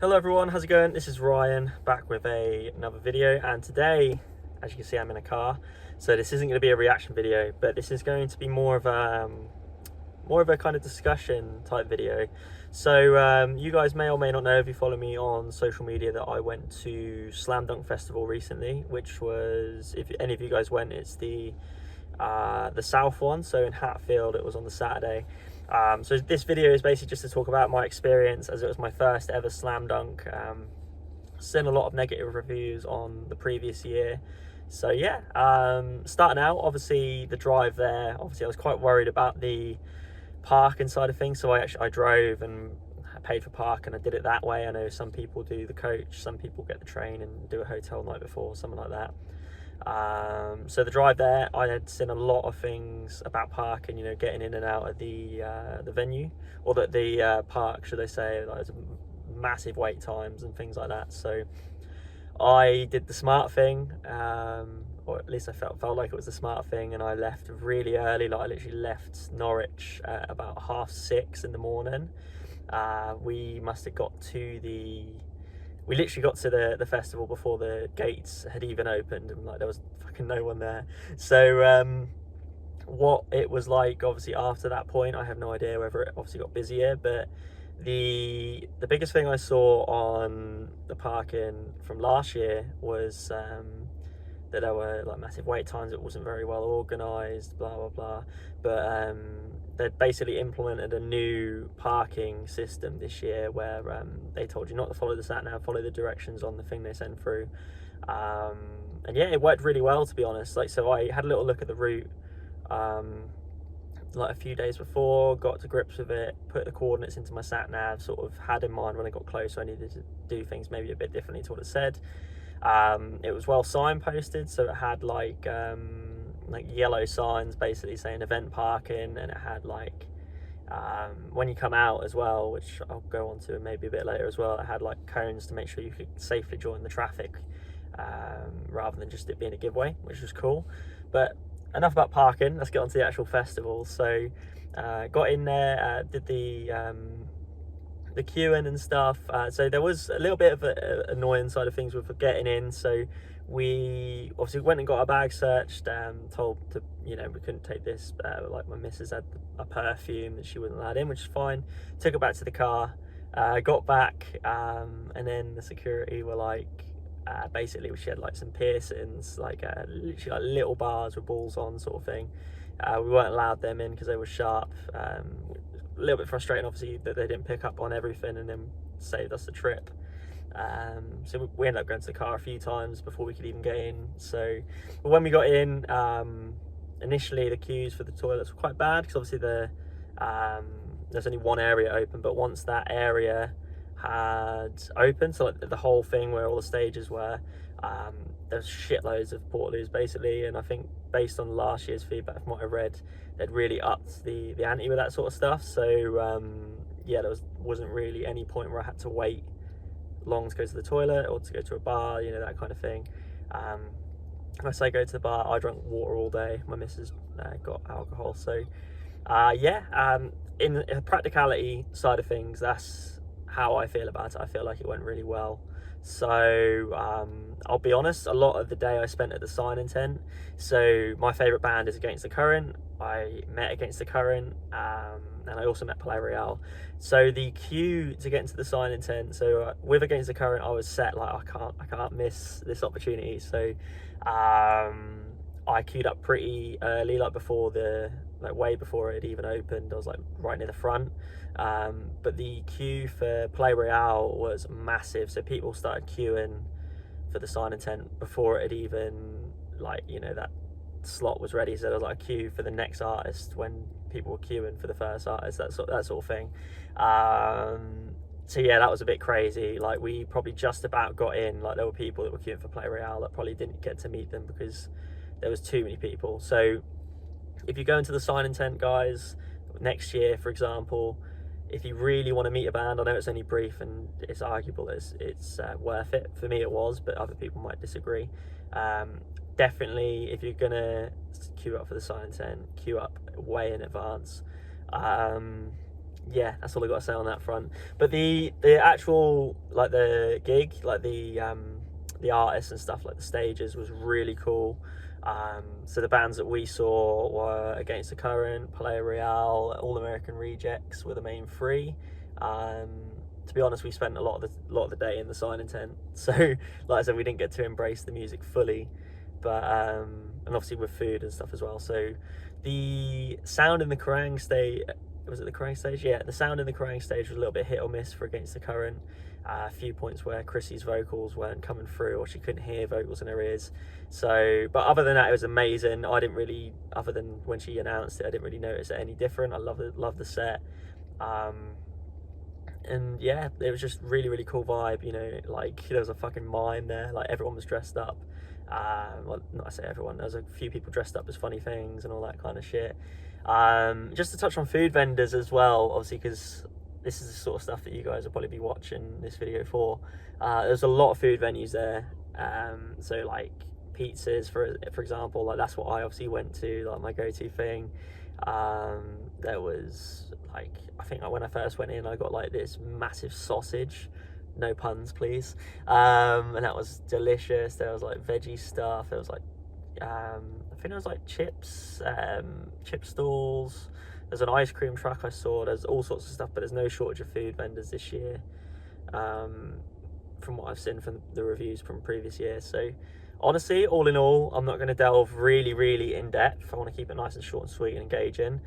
Hello everyone, how's it going? This is Ryan back with another video, and today, as you can see, I'm in a car. So this isn't going to be a reaction video, but this is going to be more of a kind of discussion type video. So you guys may or may not know, if you follow me on social media, that I went to Slam Dunk Festival recently, which was, if any of you guys went, it's the south one, so in Hatfield. It was on the Saturday. So this video is basically just to talk about my experience, as it was my first ever slam dunk. Seen a lot of negative reviews on the previous year, so yeah. Starting out, obviously the drive there, obviously I was quite worried about the park inside of things, so I drove and I paid for park and I did it that way. I know some people do the coach, some people get the train and do a hotel night before, something like that. So the drive there, I had seen a lot of things about parking, you know, getting in and out of the venue, or the park, should I say. Like, there's massive wait times and things like that. So I did the smart thing, or at least I felt like it was the smart thing, and I left really early. Like, I literally left Norwich at about 6:30 in the morning. We must have got to we literally got to the festival before the gates had even opened, and like there was fucking no one there. So what it was like, obviously after that point, I have no idea whether it obviously got busier, but the biggest thing I saw on the parking from last year was that there were like massive wait times. It wasn't very well organized, blah blah blah. But they'd basically implemented a new parking system this year, where they told you not to follow the sat nav, follow the directions on the thing they send through. And yeah, it worked really well, to be honest. Like, so I had a little look at the route like a few days before, got to grips with it, put the coordinates into my sat nav, sort of had in mind when I got closer I needed to do things maybe a bit differently to what it said. It was well signposted, so it had like yellow signs basically saying event parking, and it had like when you come out as well, which I'll go on to maybe a bit later as well, it had like cones to make sure you could safely join the traffic, rather than just it being a giveaway, which was cool. But enough about parking, let's get on to the actual festival. So got in there, did the queuing and stuff. So there was a little bit of an annoying side of things with getting in. So we obviously went and got our bag searched, told to, you know, we couldn't take this, like my missus had a perfume that she wasn't allowed in, which is fine. Took it back to the car, got back, and then the security were like, basically she had like some piercings, like literally like little bars with balls on, sort of thing. We weren't allowed them in because they were sharp. A little bit frustrating, obviously, that they didn't pick up on everything and then saved us the trip. So we ended up going to the car a few times before we could even get in. So, but when we got in, initially the queues for the toilets were quite bad, because obviously there's only one area open, but once that area had opened, so like the whole thing where all the stages were, there's shitloads of portaloos basically. And I think based on last year's feedback from what I read, they'd really upped the ante with that sort of stuff. So yeah, there wasn't really any point where I had to wait long to go to the toilet or to go to a bar, you know, that kind of thing. If I say go to the bar, I drank water all day. My missus got alcohol. So yeah, in the practicality side of things, that's how I feel about it. I feel like it went really well. So I'll be honest, a lot of the day I spent at the sign-in tent. So my favourite band is Against the Current. I met Against the Current, and I also met Palaye Royale. So the queue to get into the sign-in tent, so with Against the Current, I was set like I can't miss this opportunity. So I queued up pretty early, like way before it even opened. I was like right near the front. But the queue for Palaye Royale was massive, so people started queuing for the sign-in tent before it had even, like, you know, that slot was ready. So there was like a queue for the next artist when people were queuing for the first artist, that sort of thing. So yeah, that was a bit crazy. Like, we probably just about got in. Like, there were people that were queuing for Palaye Royale that probably didn't get to meet them because there was too many people. So if you go into the sign-in tent, guys, next year, for example, if you really want to meet a band, I know it's only brief and it's arguable that it's worth it. For me it was, but other people might disagree. Definitely, if you're gonna queue up for the sign-in tent, queue up way in advance. yeah, that's all I got to say on that front. But the actual, like, the gig, like the artists and stuff, like the stages, was really cool. So the bands that we saw were Against the Current, Palaye Royale, All American Rejects were the main three. To be honest, we spent a lot of the day in the signing tent, so like I said, we didn't get to embrace the music fully. But and obviously with food and stuff as well. So the sound in the Kerrang stage, was it the Kerrang stage? Yeah, the sound in the Kerrang stage was a little bit hit or miss for Against the Current. A few points where Chrissy's vocals weren't coming through, or she couldn't hear vocals in her ears. So, but other than that, it was amazing. I didn't really, other than when she announced it, I didn't really notice it any different. I love the set. And yeah, it was just really cool vibe, you know, like there was a fucking mime there, like everyone was dressed up. Well, not I say everyone, there was a few people dressed up as funny things and all that kind of shit. Just to touch on food vendors as well, obviously, because this is the sort of stuff that you guys will probably be watching this video for. There's a lot of food venues there. So like pizzas, for example, like that's what I obviously went to, like my go-to thing. There was, like, I think when I first went in, I got like this massive sausage, no puns please, and that was delicious. There was like veggie stuff, there was like I think there was like chips, chip stalls. There's an ice cream truck I saw. There's all sorts of stuff, but there's no shortage of food vendors this year, from what I've seen from the reviews from previous years. So honestly, all in all, I'm not going to delve really in depth. I want to keep it nice and short and sweet and engaging.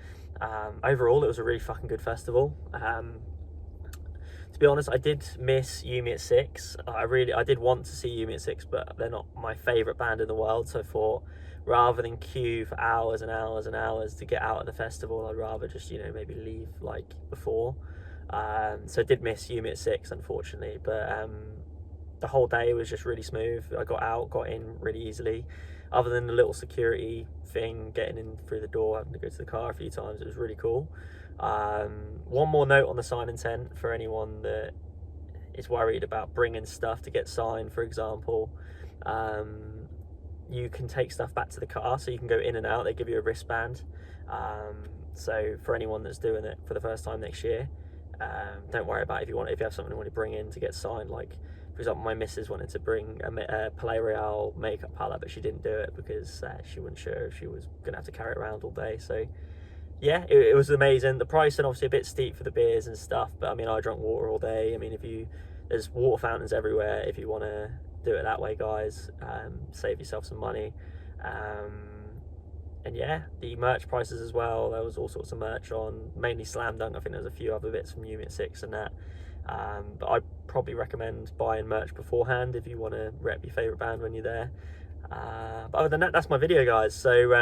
Overall, it was a really fucking good festival. To be honest, I did miss Yumi at Six. I did want to see Yumi at Six, but they're not my favourite band in the world. So I thought, rather than queue for hours and hours and hours to get out of the festival, I'd rather just, you know, maybe leave like before. So I did miss Yumi at Six, unfortunately, but the whole day was just really smooth. I got in really easily. Other than the little security thing, getting in through the door, having to go to the car a few times, it was really cool. One more note on the signing tent for anyone that is worried about bringing stuff to get signed, for example. You can take stuff back to the car, so you can go in and out. They give you a wristband. So for anyone that's doing it for the first time next year, don't worry about it. If you have something you want to bring in to get signed, like, for example, my missus wanted to bring a Palaye Royale makeup palette, but she didn't do it because she wasn't sure if she was going to have to carry it around all day. So yeah, it was amazing. The pricing obviously a bit steep for the beers and stuff, but I mean, I drank water all day. I mean, there's water fountains everywhere if you want to do it that way, guys. Save yourself some money. And yeah, the merch prices as well. There was all sorts of merch on, mainly Slam Dunk. I think there's a few other bits from Unit 6 and that. But I'd probably recommend buying merch beforehand if you want to rep your favourite band when you're there. But other than that, that's my video, guys. So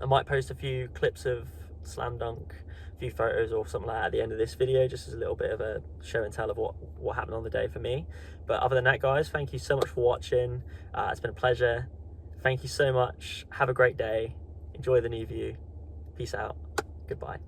I might post a few clips of Slam Dunk, a few photos or something like that at the end of this video, just as a little bit of a show and tell of what happened on the day for me. But other than that, guys, thank you so much for watching. It's been a pleasure. Thank you so much. Have a great day. Enjoy the new view. Peace out. Goodbye.